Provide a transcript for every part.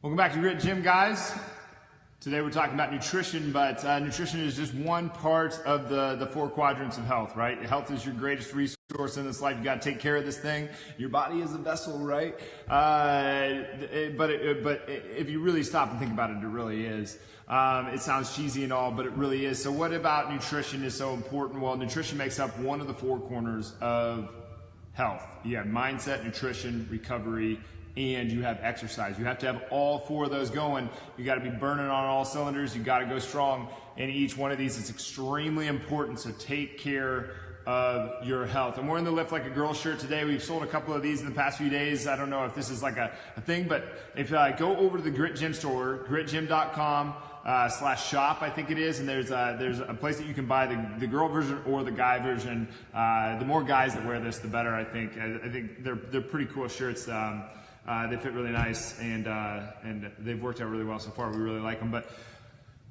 Welcome back to Grit Gym, guys. Today we're talking about nutrition, but nutrition is just one part of the four quadrants of health, right? Health is your greatest resource in this life. You got to take care of this thing. Your body is a vessel, right? But if you really stop and think about it, it really is. It sounds cheesy and all, but it really is. So what about nutrition is so important? Well, nutrition makes up one of the four corners of health. You have mindset, nutrition, recovery, and you have exercise. You have to have all four of those going. You got to be burning on all cylinders. You got to go strong in each one of these. It's extremely important, so take care of your health. I'm wearing the Lift Like a Girl shirt today. We've sold a couple of these in the past few days. I don't know if this is like a thing, but if go over to the Grit Gym store, gritgym.com/shop, I think it is, and there's a place that you can buy the girl version or the guy version. The more guys that wear this, the better, I think. I think they're pretty cool shirts. They fit really nice, and they've worked out really well so far. We really like them. But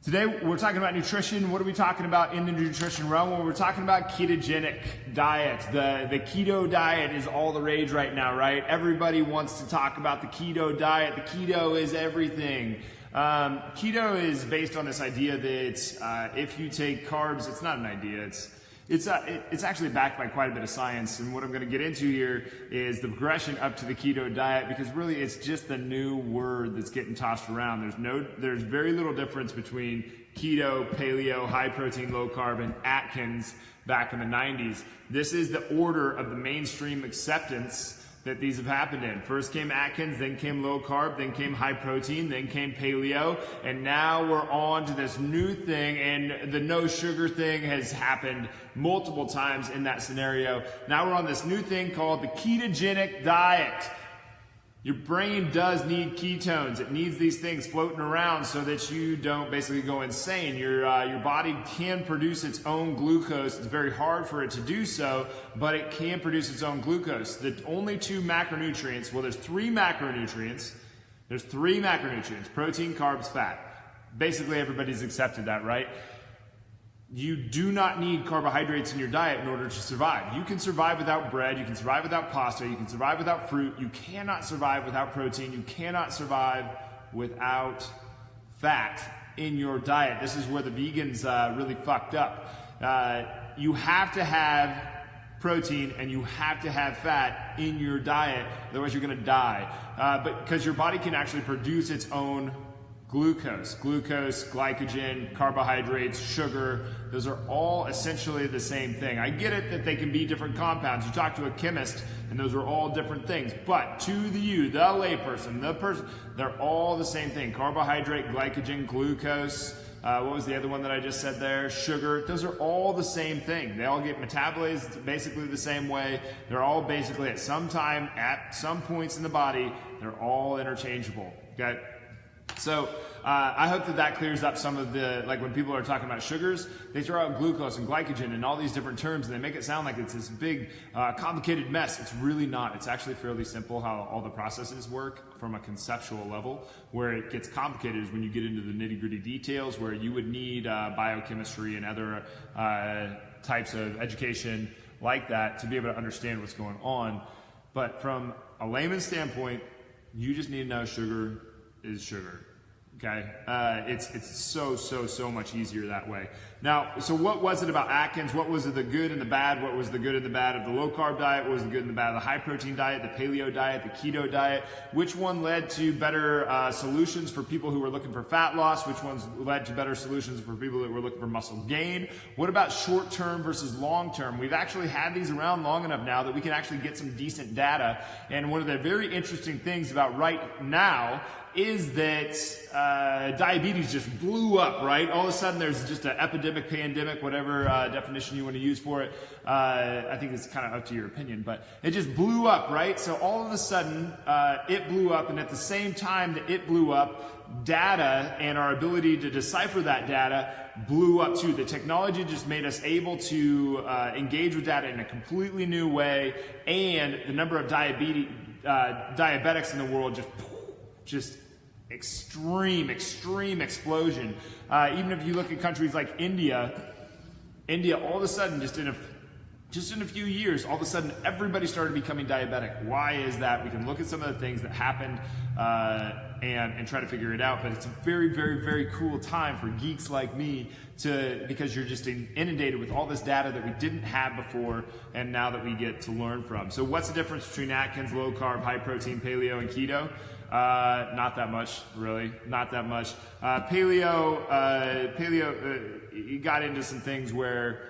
today we're talking about nutrition. What are we talking about in the nutrition realm? Well, we're talking about ketogenic diet. The keto diet is all the rage right now, right? Everybody wants to talk about the keto diet. The keto is everything. Keto is based on this idea that if you take carbs, it's not an idea. It's actually backed by quite a bit of science, and what I'm going to get into here is the progression up to the keto diet, because really it's just the new word that's getting tossed around. There's very little difference between keto, paleo, high protein, low carb, and Atkins back in the 90s. This is the order of the mainstream acceptance that these have happened in. First came Atkins, then came low carb, then came high protein, then came paleo, and now we're on to this new thing, and the no sugar thing has happened multiple times in that scenario. Now we're on this new thing called the ketogenic diet. Your brain does need ketones. It needs these things floating around so that you don't basically go insane. Your body can produce its own glucose. It's very hard for it to do so, but it can produce its own glucose. The only two macronutrients, well, there's three macronutrients. There's three macronutrients: protein, carbs, fat. Basically, everybody's accepted that, right? You do not need carbohydrates in your diet in order to survive. You can survive without bread, you can survive without pasta, you can survive without fruit, you cannot survive without protein, you cannot survive without fat in your diet. This is where the vegans really fucked up. You have to have protein and you have to have fat in your diet, otherwise you're gonna die. But because your body can actually produce its own glucose, glycogen, carbohydrates, sugar, those are all essentially the same thing. I get it that they can be different compounds. You talk to a chemist and those are all different things. But to the layperson, they're all the same thing. Carbohydrate, glycogen, glucose, what was the other one that I just said there? Sugar. Those are all the same thing. They all get metabolized basically the same way. They're all basically at some time, at some points in the body, they're all interchangeable. Okay? So I hope that clears up some of the, like when people are talking about sugars, they throw out glucose and glycogen and all these different terms and they make it sound like it's this big complicated mess. It's really not. It's actually fairly simple how all the processes work from a conceptual level. Where it gets complicated is when you get into the nitty-gritty details, where you would need biochemistry and other types of education like that to be able to understand what's going on. But from a layman's standpoint, you just need to know sugar is sugar. Okay, it's so much easier that way. Now, so what was it about Atkins? What was it the good and the bad? What was the good and the bad of the low carb diet? What was the good and the bad of the high protein diet, the paleo diet, the keto diet? Which one led to better solutions for people who were looking for fat loss? Which ones led to better solutions for people that were looking for muscle gain? What about short term versus long term? We've actually had these around long enough now that we can actually get some decent data. And one of the very interesting things about right now is that diabetes just blew up, right? All of a sudden there's just an epidemic, pandemic, whatever definition you want to use for it. I think it's kind of up to your opinion, but it just blew up, right? So all of a sudden it blew up, and at the same time that it blew up, data and our ability to decipher that data blew up too. The technology just made us able to engage with data in a completely new way, and the number of diabetics in the world just extreme explosion. Even if you look at countries like India all of a sudden, just in just in a few years, all of a sudden, everybody started becoming diabetic. Why is that? We can look at some of the things that happened and try to figure it out. But it's a very, very, very cool time for geeks like me because you're just inundated with all this data that we didn't have before, and now that we get to learn from. So what's the difference between Atkins, low carb, high protein, paleo, and keto? Not that much, really. Not that much. Paleo, you got into some things where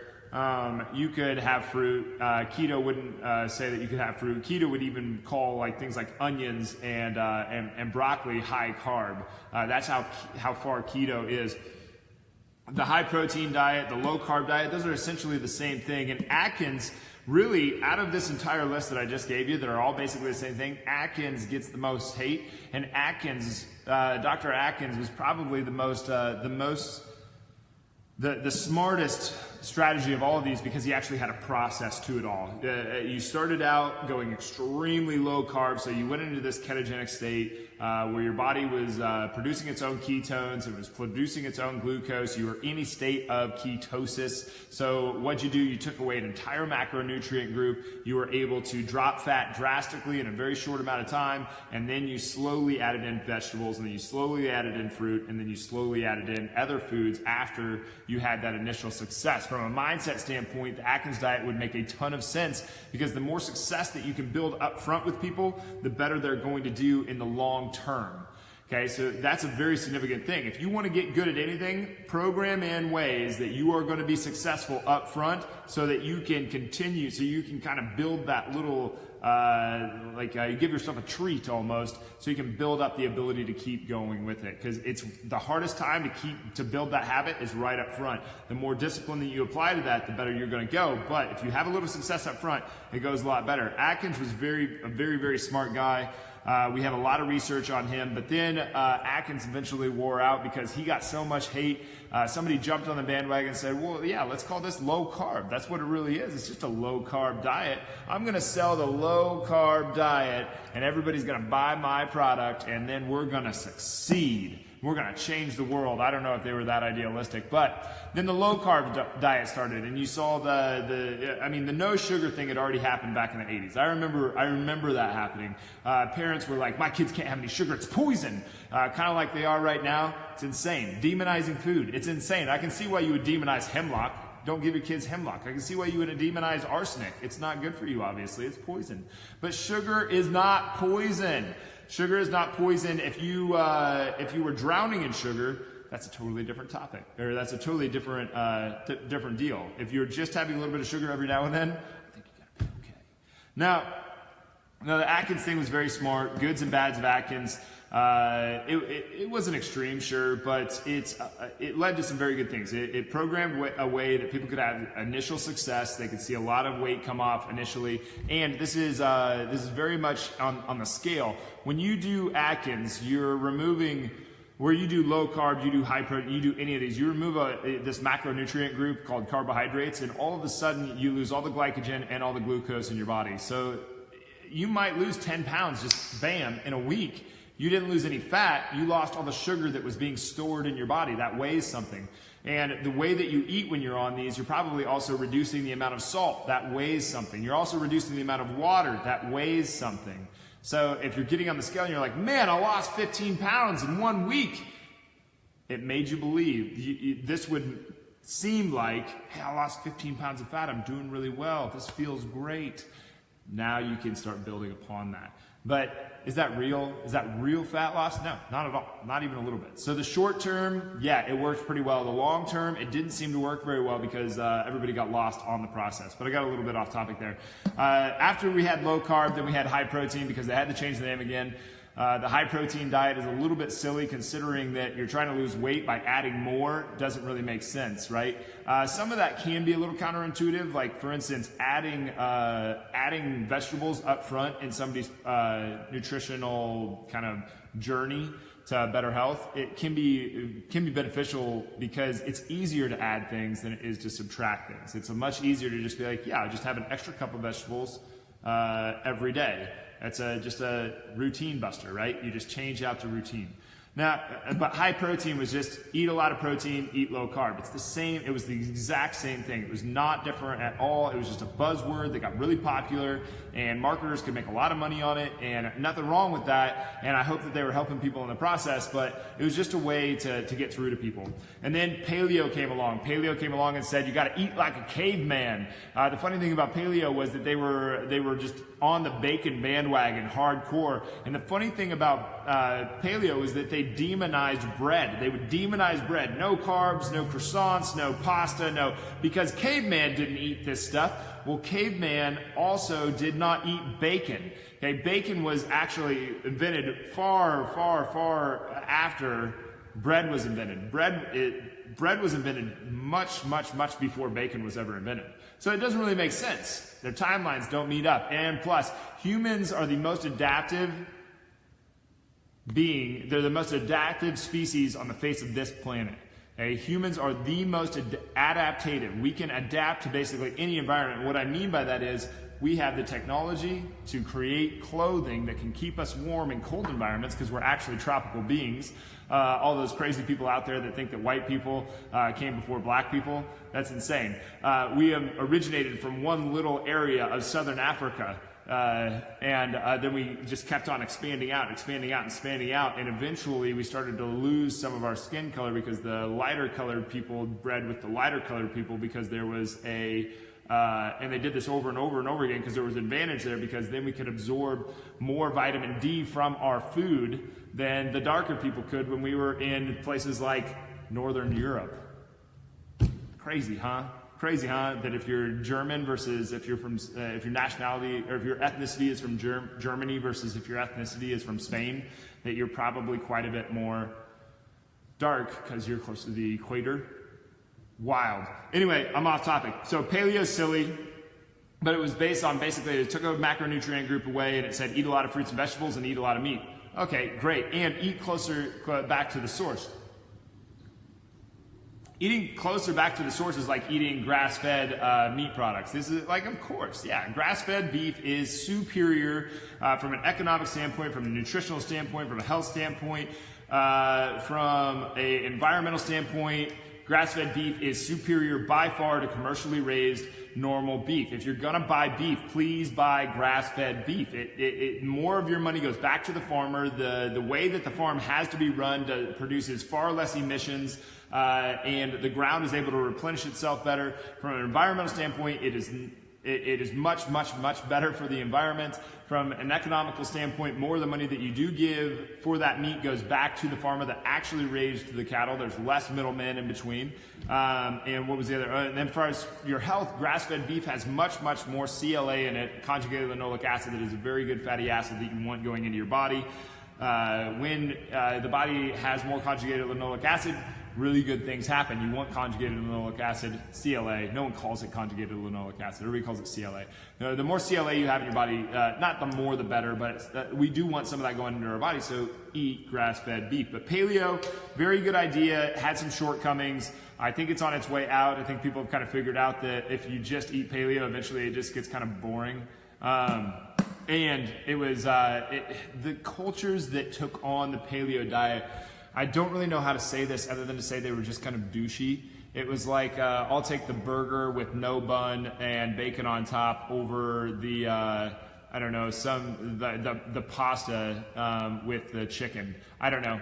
you could have fruit. Keto wouldn't say that you could have fruit. Keto would even call like things like onions and broccoli high carb. That's how far keto is. The high protein diet, the low carb diet, those are essentially the same thing. And Atkins, really, out of this entire list that I just gave you, that are all basically the same thing, Atkins gets the most hate. And Atkins, Dr. Atkins was probably the smartest strategy of all of these, because he actually had a process to it all. You started out going extremely low carb, so you went into this ketogenic state where your body was producing its own ketones, it was producing its own glucose, you were in a state of ketosis. So what'd you do? You took away an entire macronutrient group, you were able to drop fat drastically in a very short amount of time, and then you slowly added in vegetables, and then you slowly added in fruit, and then you slowly added in other foods after you had that initial success. From a mindset standpoint, the Atkins diet would make a ton of sense, because the more success that you can build up front with people, the better they're going to do in the long term. Okay, so that's a very significant thing. If you want to get good at anything, program in ways that you are going to be successful up front so that you can continue, so you can kind of build that little, you give yourself a treat almost, so you can build up the ability to keep going with it. Because it's the hardest time to build that habit is right up front. The more discipline that you apply to that, the better you're going to go. But if you have a little success up front, it goes a lot better. Atkins was a very, very smart guy. We have a lot of research on him, but then Atkins eventually wore out because he got so much hate. Somebody jumped on the bandwagon and said, well, yeah, let's call this low carb. That's what it really is. It's just a low carb diet. I'm going to sell the low carb diet, and everybody's going to buy my product, and then we're going to succeed. We're going to change the world. I don't know if they were that idealistic, but then the low carb diet started, and you saw the no sugar thing had already happened back in the 80s. I remember that happening. Parents were like, my kids can't have any sugar. It's poison. Kind of like they are right now. It's insane. Demonizing food. It's insane. I can see why you would demonize hemlock. Don't give your kids hemlock. I can see why you would demonize arsenic. It's not good for you, obviously. It's poison. But sugar is not poison. Sugar is not poison. If you were drowning in sugar, that's a totally different topic, or that's a totally different different deal. If you're just having a little bit of sugar every now and then, I think you gotta be okay. Now, the Atkins thing was very smart. Goods and bads of Atkins. It wasn't extreme, sure, but it led to some very good things. It programmed a way that people could have initial success. They could see a lot of weight come off initially, and this is very much on the scale. When you do Atkins, you're removing, where you do low carb, you do high protein, you do any of these, you remove this macronutrient group called carbohydrates, and all of a sudden you lose all the glycogen and all the glucose in your body. So you might lose 10 pounds just bam in a week. You didn't lose any fat, you lost all the sugar that was being stored in your body. That weighs something. And the way that you eat when you're on these, you're probably also reducing the amount of salt. That weighs something. You're also reducing the amount of water. That weighs something. So if you're getting on the scale and you're like, man, I lost 15 pounds in 1 week, it made you believe. This would seem like, hey, I lost 15 pounds of fat. I'm doing really well. This feels great. Now you can start building upon that. But is that real? Is that real fat loss? No, not at all. Not even a little bit. So the short term, yeah, it worked pretty well. The long term, it didn't seem to work very well because everybody got lost on the process. But I got a little bit off topic there. After we had low carb, then we had high protein because they had to change the name again. The high protein diet is a little bit silly considering that you're trying to lose weight by adding more. Doesn't really make sense, right? Some of that can be a little counterintuitive, like for instance, adding vegetables up front in somebody's nutritional kind of journey to better health. It can be beneficial because it's easier to add things than it is to subtract things. It's much easier to just be like, yeah, just have an extra cup of vegetables every day. That's just a routine buster, right? You just change out the routine. Now, but high protein was just eat a lot of protein, eat low carb. It's the same, it was the exact same thing. It was not different at all. It was just a buzzword that got really popular and marketers could make a lot of money on it, and nothing wrong with that. And I hope that they were helping people in the process, but it was just a way to get through to people. And then paleo came along. Paleo came along and said, you gotta eat like a caveman. The funny thing about paleo was that they were just on the bacon bandwagon hardcore. And the funny thing about paleo is that they demonized bread. They would demonize bread. No carbs, no croissants, no pasta, no, because caveman didn't eat this stuff. Well, caveman also did not eat bacon. Okay, bacon was actually invented far after bread was invented. Bread was invented much before bacon was ever invented. So it doesn't really make sense. Their timelines don't meet up. And plus, humans are the most adaptive they're the most adaptive species on the face of this planet. Okay? Humans are the most adaptive. We can adapt to basically any environment. What I mean by that is we have the technology to create clothing that can keep us warm in cold environments because we're actually tropical beings. All those crazy people out there that think that white people came before black people, that's insane. We have originated from one little area of southern Africa. And then we just kept on expanding out, and eventually we started to lose some of our skin color because the lighter colored people bred with the lighter colored people because there was and they did this over and over again because there was an advantage there because then we could absorb more vitamin D from our food than the darker people could when we were in places like Northern Europe. Crazy, huh? Crazy, huh? That if you're German versus if you're from, if your nationality or if your ethnicity is from Germany versus if your ethnicity is from Spain, that you're probably quite a bit more dark because you're close to the equator. Wild. Anyway, I'm off topic. So paleo's silly, but it was based on basically it took a macronutrient group away and it said eat a lot of fruits and vegetables and eat a lot of meat. Okay, great. And eat closer back to the source. Eating closer back to the source is like eating grass-fed meat products. This is like, of course, yeah, grass-fed beef is superior from an economic standpoint, from a nutritional standpoint, from a health standpoint, from an environmental standpoint. Grass-fed beef is superior by far to commercially raised normal beef. If you're gonna buy beef, please buy grass-fed beef. More of your money goes back to the farmer. The way that the farm has to be run produces far less emissions, and the ground is able to replenish itself better. From an environmental standpoint, it is much better for the environment. From an economical standpoint, more of the money that you do give for that meat goes back to the farmer that actually raised the cattle. There's less middlemen in between. And what was the other? And then as far as your health, grass-fed beef has much more CLA in it, conjugated linoleic acid, that is a very good fatty acid that you want going into your body. When the body has more conjugated linoleic acid, really good things happen. You want conjugated linoleic acid, CLA. No one calls it conjugated linoleic acid. Everybody calls it CLA. The more CLA you have in your body, not the more the better, but we do want some of that going into our body, so eat grass-fed beef. But paleo, very good idea, had some shortcomings. I think it's on its way out. I think people have kind of figured out that if you just eat paleo, eventually it just gets kind of boring. And it was the cultures that took on the paleo diet, I don't really know how to say this other than to say they were just kind of douchey. It was like, I'll take the burger with no bun and bacon on top over the, I don't know, the pasta with the chicken. I don't know.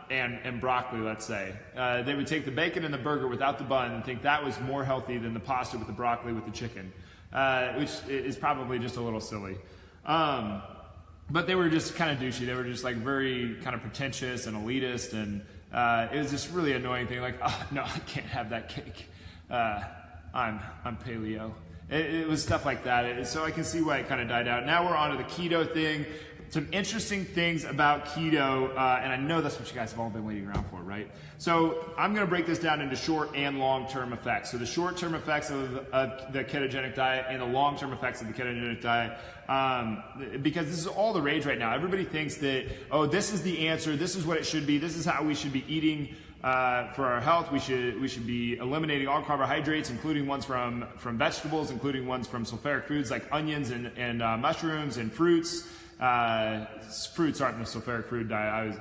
And broccoli, let's say. They would take the bacon and the burger without the bun and think that was more healthy than the pasta with the broccoli with the chicken, which is probably just a little silly. But they were just kind of douchey. They were just like very kind of pretentious and elitist, and it was just really annoying thing. Like, oh no, I can't have that cake. I'm paleo. It was stuff like that. So I can see why it kind of died out. Now we're on to the keto thing. Some interesting things about keto, and I know that's what you guys have all been waiting around for, right? So I'm going to break this down into short and long-term effects. So the short-term effects of the ketogenic diet and the long-term effects of the ketogenic diet, because this is all the rage right now. Everybody thinks that, oh, this is the answer, this is what it should be, this is how we should be eating for our health. We should be eliminating all carbohydrates, including ones from vegetables, including ones from sulfuric foods like onions and mushrooms and fruits. Fruits aren't the sulfuric food diet.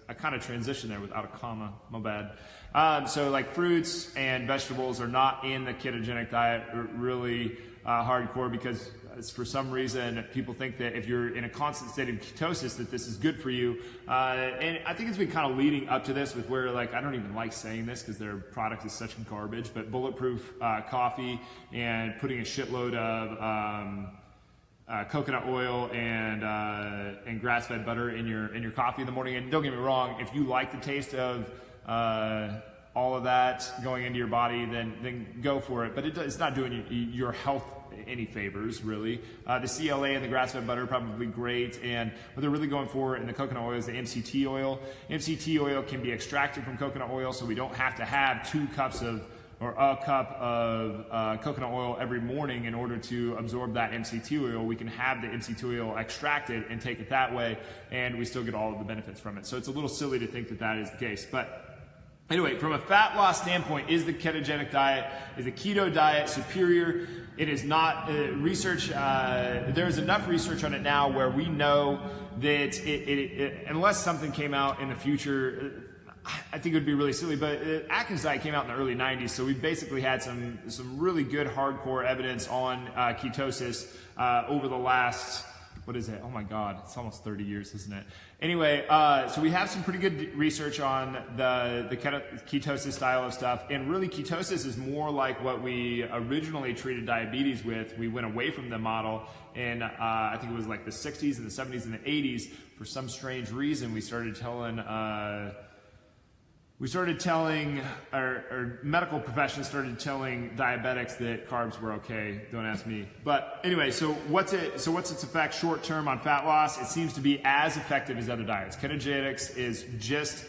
I I kind of transitioned there without a comma, my bad. So like fruits and vegetables are not in the ketogenic diet really hardcore, because for some reason people think that if you're in a constant state of ketosis that this is good for you. And I think it's been kind of leading up to this with where, like, I don't even like saying this because their product is such garbage, but Bulletproof coffee and putting a shitload of coconut oil and grass-fed butter in your coffee in the morning. And don't get me wrong, if you like the taste of all of that going into your body, then go for it. But it's not doing your health any favors, really. The CLA and the grass-fed butter are probably great, and what they're really going for in the coconut oil is the MCT oil. MCT oil can be extracted from coconut oil, so we don't have to have 2 cups of or a cup of coconut oil every morning in order to absorb that MCT oil. We can have the MCT oil extracted and take it that way, and we still get all of the benefits from it. So it's a little silly to think that that is the case. But anyway, from a fat loss standpoint, is the ketogenic diet, is the keto diet superior? It is not. Research, there's enough research on it now where we know that unless something came out in the future, I think it would be really silly, but Atkins diet came out in the early 90s, so we basically had some really good hardcore evidence on ketosis over the last, what is it? Oh my God, it's almost 30 years, isn't it? Anyway, so we have some pretty good research on the ketosis style of stuff, and really ketosis is more like what we originally treated diabetes with. We went away from the model, and I think it was like the 60s and the 70s and the 80s. For some strange reason, we started telling our medical professions started telling diabetics that carbs were okay. Don't ask me. But anyway, so what's its effect short term on fat loss? It seems to be as effective as other diets. Ketogenics is just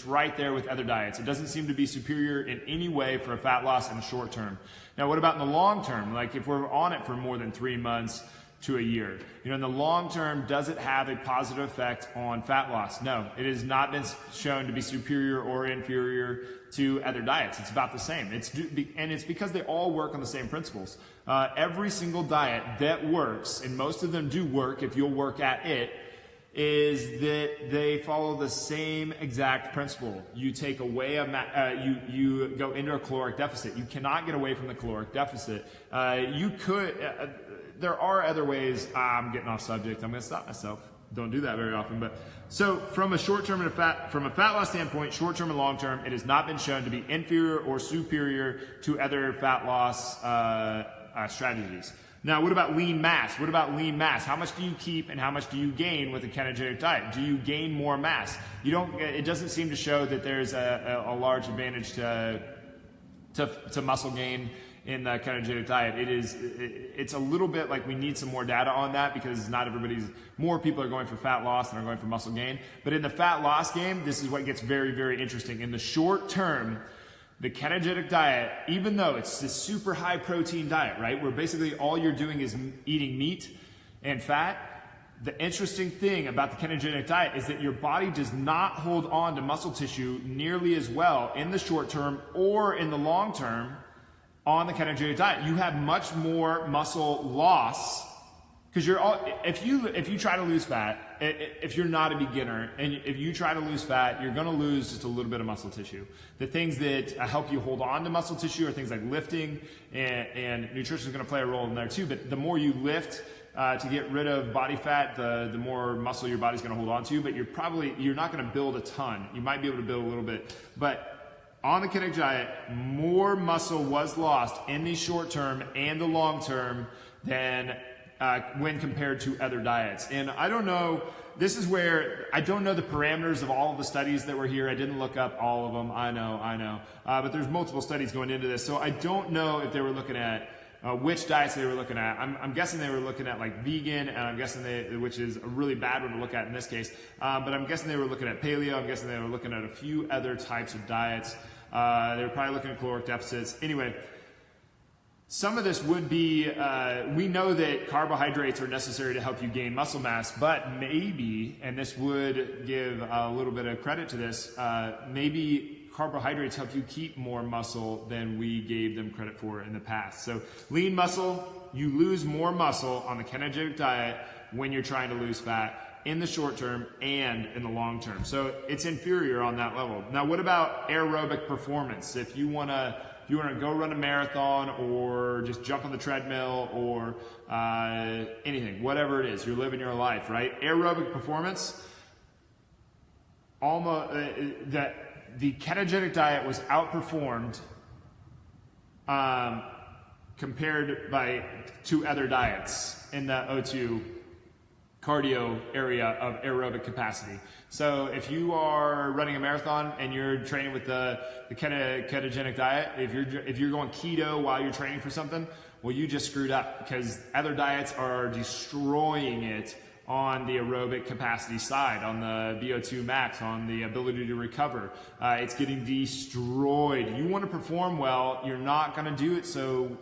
right there with other diets. It doesn't seem to be superior in any way for a fat loss in the short term. Now, what about in the long term? Like if we're on it for more than 3 months to a year, in the long term, does it have a positive effect on fat loss? No, it has not been shown to be superior or inferior to other diets. It's about the same. And it's because they all work on the same principles. Every single diet that works, and most of them do work if you'll work at it, is that they follow the same exact principle. You take away you go into a caloric deficit. You cannot get away from the caloric deficit. You could. There are other ways. I'm getting off subject. I'm going to stop myself. Don't do that very often. But so from a short-term and from a fat loss standpoint, short-term and long-term, it has not been shown to be inferior or superior to other fat loss strategies. Now, what about lean mass? What about lean mass? How much do you keep and how much do you gain with a ketogenic diet? Do you gain more mass? It doesn't seem to show that there's a large advantage to muscle gain in the ketogenic diet. It's a little bit like we need some more data on that, because more people are going for fat loss than are going for muscle gain. But in the fat loss game, this is what gets very, very interesting. In the short term, the ketogenic diet, even though it's this super high protein diet, right, where basically all you're doing is eating meat and fat, the interesting thing about the ketogenic diet is that your body does not hold on to muscle tissue nearly as well in the short term or in the long term on the ketogenic diet. You have much more muscle loss, because if you try to lose fat, if you're not a beginner and if you try to lose fat, you're going to lose just a little bit of muscle tissue. The things that help you hold on to muscle tissue are things like lifting, and nutrition is going to play a role in there too. But the more you lift to get rid of body fat, the more muscle your body's going to hold on to. But you're not going to build a ton. You might be able to build a little bit, but on the ketogenic diet, more muscle was lost in the short term and the long term than when compared to other diets. And I don't know, this is where I don't know the parameters of all of the studies that were here. I didn't look up all of them. I know. But there's multiple studies going into this. So I don't know if they were looking at which diets they were looking at. I'm guessing they were looking at like vegan, and I'm guessing which is a really bad one to look at in this case. But I'm guessing they were looking at paleo. I'm guessing they were looking at a few other types of diets. They were probably looking at caloric deficits. Anyway, some of this would be, we know that carbohydrates are necessary to help you gain muscle mass, but maybe, and this would give a little bit of credit to this, maybe carbohydrates help you keep more muscle than we gave them credit for in the past. So lean muscle, you lose more muscle on the ketogenic diet when you're trying to lose fat. in the short term and in the long term. So it's inferior on that level. Now, what about aerobic performance? If you want to go run a marathon or just jump on the treadmill or anything, whatever it is, you're living your life, right? Aerobic performance, almost the ketogenic diet was outperformed compared to other diets in the O2 cardio area of aerobic capacity. So if you are running a marathon and you're training with the ketogenic diet, if you're going keto while you're training for something, well, you just screwed up, because other diets are destroying it on the aerobic capacity side, on the VO2 max, on the ability to recover. It's getting destroyed. You want to perform well, you're not going to do it so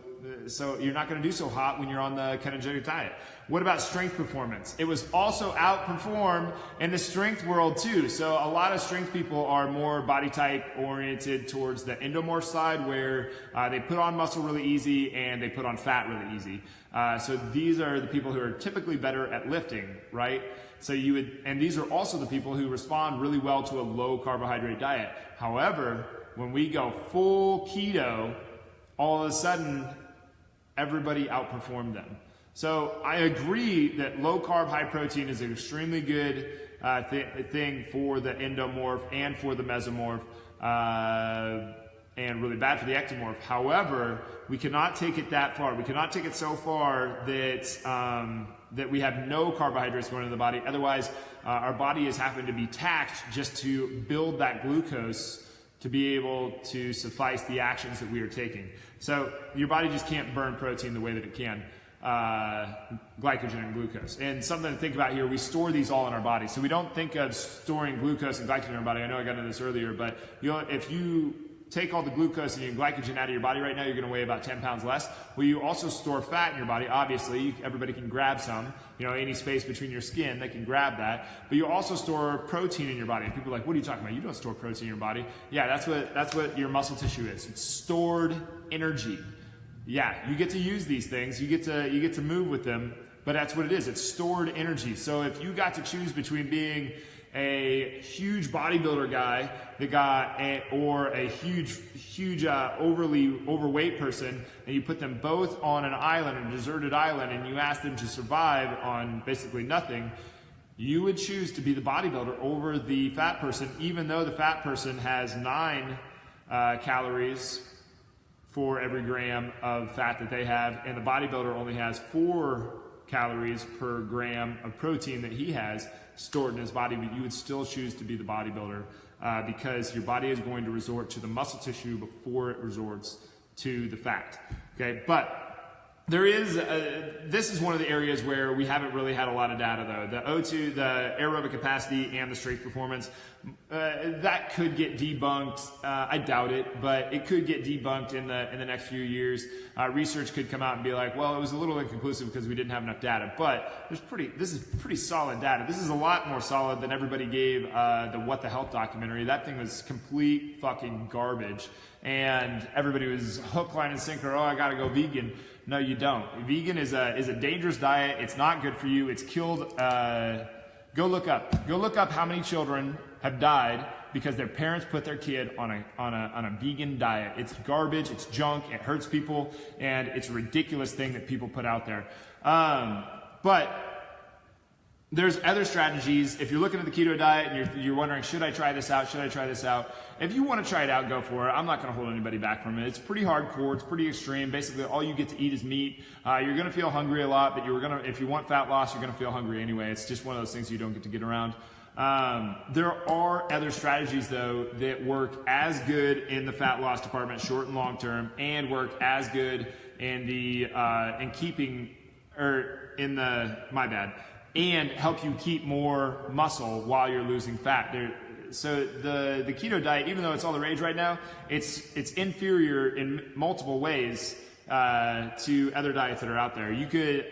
you're not going to do so hot when you're on the ketogenic diet. What about strength performance? It was also outperformed in the strength world too. So a lot of strength people are more body type oriented towards the endomorph side, where they put on muscle really easy and they put on fat really easy. So these are the people who are typically better at lifting, right? So and these are also the people who respond really well to a low carbohydrate diet. However, when we go full keto, all of a sudden, everybody outperformed them. So I agree that low carb, high protein is an extremely good thing for the endomorph and for the mesomorph, and really bad for the ectomorph. However, we cannot take it that far. We cannot take it so far that we have no carbohydrates going into the body. Otherwise, our body is having to be taxed just to build that glucose to be able to suffice the actions that we are taking. So your body just can't burn protein the way that it can glycogen and glucose. And something to think about here, we store these all in our body. So we don't think of storing glucose and glycogen in our body. I know I got into this earlier, but if you take all the glucose and glycogen out of your body right now, you're going to weigh about 10 pounds less. Well, you also store fat in your body. Obviously, everybody can grab some. Any space between your skin, they can grab that. But you also store protein in your body. And people are like, what are you talking about? You don't store protein in your body. Yeah, that's what your muscle tissue is. It's stored energy. Yeah, you get to use these things. You get to move with them. But that's what it is. It's stored energy. So if you got to choose between being a huge bodybuilder guy or a huge overly overweight person, and you put them both on an island, a deserted island, and you ask them to survive on basically nothing, you would choose to be the bodybuilder over the fat person, even though the fat person has 9 calories for every gram of fat that they have, and the bodybuilder only has 4 calories per gram of protein that he has stored in his body. But you would still choose to be the bodybuilder because your body is going to resort to the muscle tissue before it resorts to the fat. Okay, but there is this is one of the areas where we haven't really had a lot of data though. The O2, the aerobic capacity, and the strength performance, that could get debunked. I doubt it, but it could get debunked in the next few years. Research could come out and be like, well, it was a little inconclusive because we didn't have enough data. But this is pretty solid data. This is a lot more solid than everybody gave the What the Health documentary. That thing was complete fucking garbage, and everybody was hook, line, and sinker. Oh, I gotta go vegan. No, you don't. Vegan is a dangerous diet. It's not good for you. It's killed. Go look up how many children have died because their parents put their kid on a vegan diet. It's garbage. It's junk. It hurts people, and it's a ridiculous thing that people put out there. But there's other strategies. If you're looking at the keto diet and you're wondering, should I try this out? Should I try this out? If you want to try it out, go for it. I'm not going to hold anybody back from it. It's pretty hardcore. It's pretty extreme. Basically, all you get to eat is meat. You're going to feel hungry a lot, but if you want fat loss, you're going to feel hungry anyway. It's just one of those things you don't get to get around. There are other strategies, though, that work as good in the fat loss department, short and long term, and work as good in and help you keep more muscle while you're losing fat. So the keto diet, even though it's all the rage right now, it's inferior in multiple ways to other diets that are out there. You could,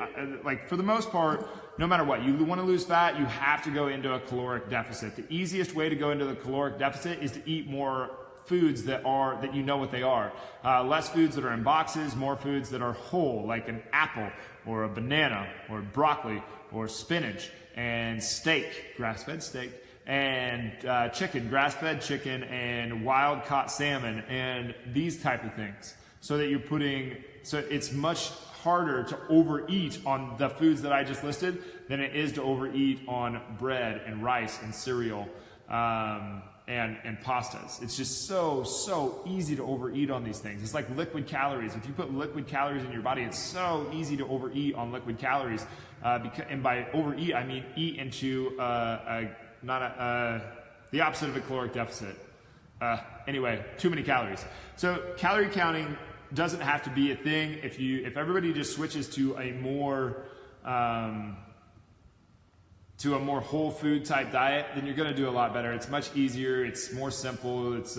for the most part, no matter what, you want to lose fat, you have to go into a caloric deficit. The easiest way to go into the caloric deficit is to eat more foods that you know what they are. Less foods that are in boxes, more foods that are whole, like an apple or a banana or broccoli or spinach, and steak, grass-fed steak, and chicken, grass-fed chicken, and wild-caught salmon, and these type of things. So that you're putting, so it's much harder to overeat on the foods that I just listed than it is to overeat on bread and rice and cereal and pastas. It's just so easy to overeat on these things. It's like liquid calories. If you put liquid calories in your body, it's so easy to overeat on liquid calories. And by overeat, I mean eat into the opposite of a caloric deficit. Anyway, too many calories. So calorie counting doesn't have to be a thing. If everybody just switches to a more whole food type diet, then you're going to do a lot better. It's much easier. It's more simple. It's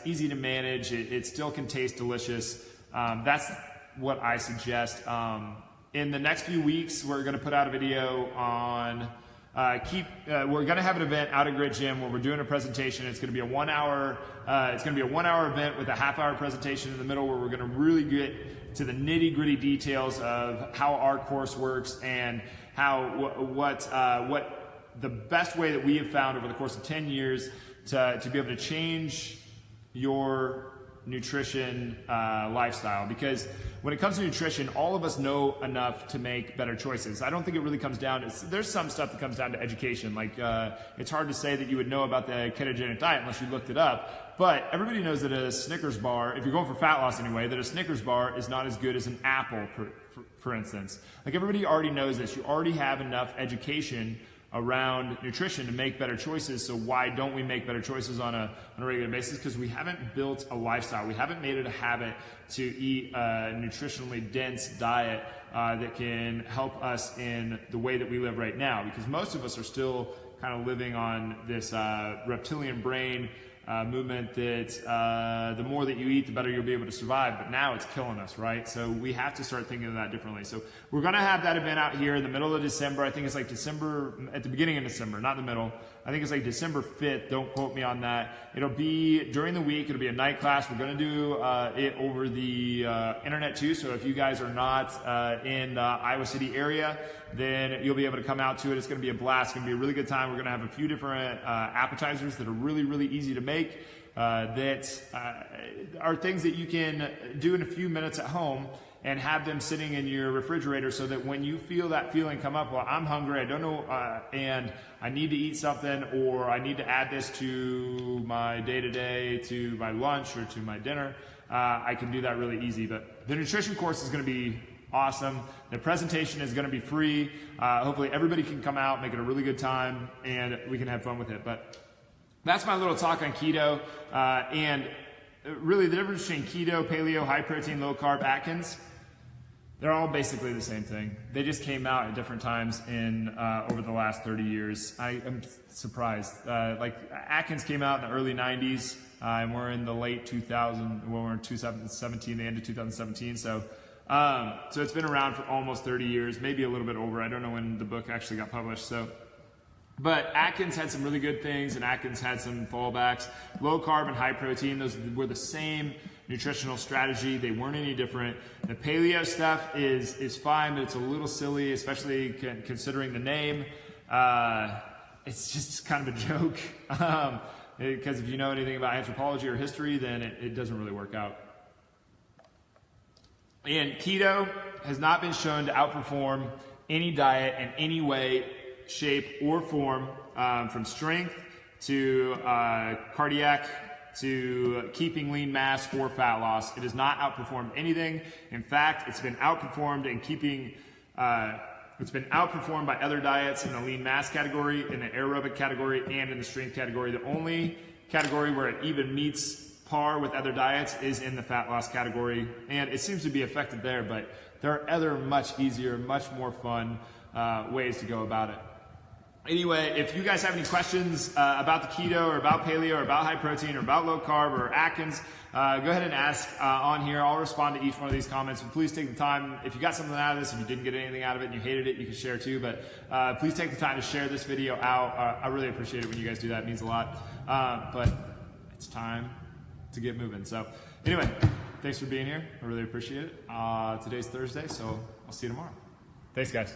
easy to manage. It still can taste delicious. That's what I suggest. In the next few weeks, we're going to put out a video on we're going to have an event out at Grit Gym where we're doing a presentation. It's going to be a 1 hour. It's going to be a 1 hour event with a half-hour presentation in the middle, where we're going to really get to the nitty-gritty details of how our course works and how what the best way that we have found over the course of 10 years to be able to change your nutrition lifestyle. Because when it comes to nutrition, all of us know enough to make better choices. I don't think it really comes down to, there's some stuff that comes down to education. Like it's hard to say that you would know about the ketogenic diet unless you looked it up. But everybody knows that a Snickers bar, if you're going for fat loss anyway, that a Snickers bar is not as good as an apple, for instance. Like everybody already knows this. You already have enough education around nutrition to make better choices. So why don't we make better choices on a regular basis? Because we haven't built a lifestyle. We haven't made it a habit to eat a nutritionally dense diet that can help us in the way that we live right now. Because most of us are still kind of living on this reptilian brain movement that the more that you eat, the better you'll be able to survive. But now it's killing us, right? So we have to start thinking of that differently. So we're going to have that event out here in the middle of December. I think it's like at the beginning of December, not the middle. I think it's like December 5th. Don't quote me on that. It'll be during the week. It'll be a night class. We're going to do it over the internet too. So if you guys are not in the Iowa City area, then you'll be able to come out to it. It's going to be a blast. It's going to be a really good time. We're going to have a few different appetizers that are really easy to make that are things that you can do in a few minutes at home and have them sitting in your refrigerator, so that when you feel that feeling come up, well, I'm hungry, I don't know, and I need to eat something, or I need to add this to my day-to-day, to my lunch, or to my dinner, I can do that really easy. But the nutrition course is going to be awesome. The presentation is going to be free. Hopefully everybody can come out, make it a really good time, and we can have fun with it. But that's my little talk on keto, and really the difference between keto, paleo, high protein, low carb, Atkins, they're all basically the same thing. They just came out at different times in over the last 30 years. I am surprised. Like Atkins came out in the early 90s, and we're in the late 2000. Well, we're in 2017, the end of 2017. So it's been around for almost 30 years, maybe a little bit over. I don't know when the book actually got published. But Atkins had some really good things, and Atkins had some fallbacks. Low carb and high protein, those were the same nutritional strategy. They weren't any different. The paleo stuff is fine, but it's a little silly, especially considering the name. It's just kind of a joke. Because if you know anything about anthropology or history, then it doesn't really work out. And keto has not been shown to outperform any diet in any way, shape, or form, from strength to cardiac to keeping lean mass or fat loss. It has not outperformed anything. In fact, it's been outperformed in keeping, it's been outperformed by other diets in the lean mass category, in the aerobic category, and in the strength category. The only category where it even meets par with other diets is in the fat loss category, and it seems to be affected there, but there are other much easier, much more fun ways to go about it. Anyway, if you guys have any questions about the keto or about paleo or about high protein or about low carb or Atkins, go ahead and ask on here. I'll respond to each one of these comments, but please take the time. If you got something out of this, if you didn't get anything out of it and you hated it, you can share too, but please take the time to share this video out. I really appreciate it when you guys do that. It means a lot. But it's time to get moving. So anyway, thanks for being here. I really appreciate it. Today's Thursday, so I'll see you tomorrow. Thanks, guys.